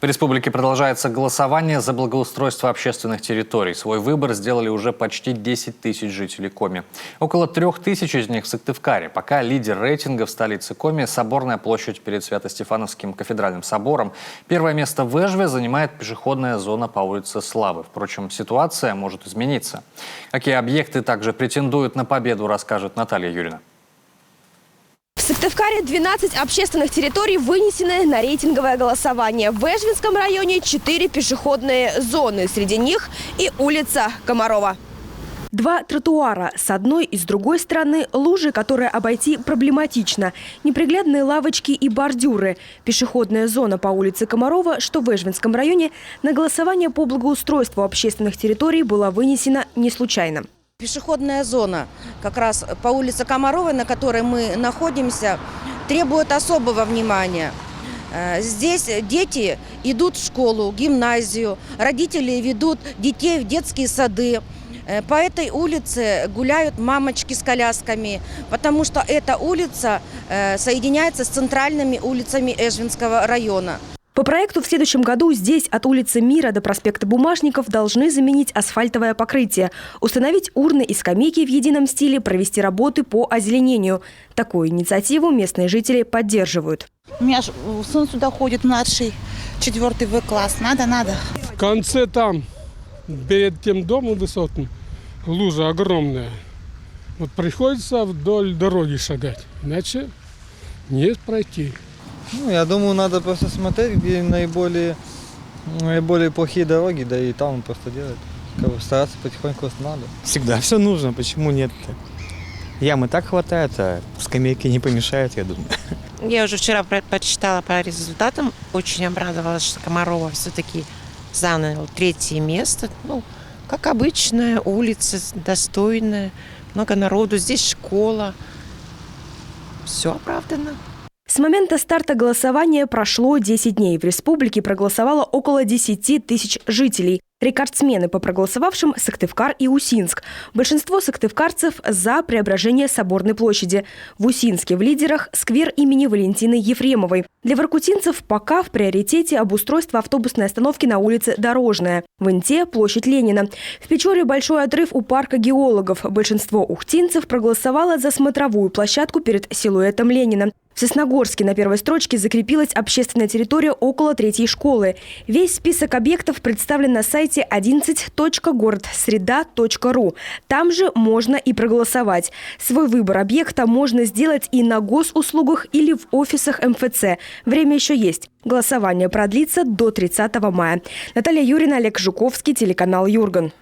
В республике продолжается голосование за благоустройство общественных территорий. Свой выбор сделали уже почти 10 тысяч жителей Коми. Около 3000 из них в Сыктывкаре. Пока лидер рейтинга в столице Коми – Соборная площадь перед Свято-Стефановским кафедральным собором. Первое место в Эжве занимает пешеходная зона по улице Славы. Впрочем, ситуация может измениться. Какие объекты также претендуют на победу, расскажет Наталья Юрьевна. В Сыктывкаре 12 общественных территорий вынесены на рейтинговое голосование. В Эжвинском районе 4 пешеходные зоны. Среди них и улица Комарова. 2 тротуара. С одной и с другой стороны лужи, которые обойти проблематично. Неприглядные лавочки и бордюры. Пешеходная зона по улице Комарова, что в Эжвинском районе, на голосование по благоустройству общественных территорий была вынесена не случайно. Пешеходная зона как раз по улице Комаровой, на которой мы находимся, требует особого внимания. Здесь дети идут в школу, гимназию, родители ведут детей в детские сады. По этой улице гуляют мамочки с колясками, потому что эта улица соединяется с центральными улицами Эжвинского района. По проекту в следующем году здесь от улицы Мира до проспекта Бумажников должны заменить асфальтовое покрытие, установить урны и скамейки в едином стиле, провести работы по озеленению. Такую инициативу местные жители поддерживают. У меня сын сюда ходит, младший, 4 В-класс. Надо. В конце там, перед тем домом высотным, лужа огромная. Вот приходится вдоль дороги шагать, иначе не пройти. Я думаю, надо просто смотреть, где наиболее плохие дороги, да и там просто делать. Стараться потихоньку надо. Всегда все нужно, почему нет-то? Ям и так хватает, а скамейки не помешают, я думаю. Я уже вчера почитала по результатам, очень обрадовалась, что Комарова все-таки занял 3-е место. Как обычная улица, достойная, много народу, здесь школа. Все оправдано. С момента старта голосования прошло 10 дней. В республике проголосовало около 10 тысяч жителей. Рекордсмены по проголосовавшим – Сыктывкар и Усинск. Большинство сыктывкарцев за преображение Соборной площади. В Усинске в лидерах сквер имени Валентины Ефремовой. Для воркутинцев пока в приоритете обустройство автобусной остановки на улице Дорожная. В Инте – площадь Ленина. В Печоре большой отрыв у парка геологов. Большинство ухтинцев проголосовало за смотровую площадку перед силуэтом Ленина. В Сосногорске на первой строчке закрепилась общественная территория около 3-й школы. Весь список объектов представлен на сайте 11.городсреда.ру. Там же можно и проголосовать. Свой выбор объекта можно сделать и на госуслугах или в офисах МФЦ. Время еще есть. Голосование продлится до 30 мая. Наталья Юрьевна, Олег Жуковский, телеканал Юрган.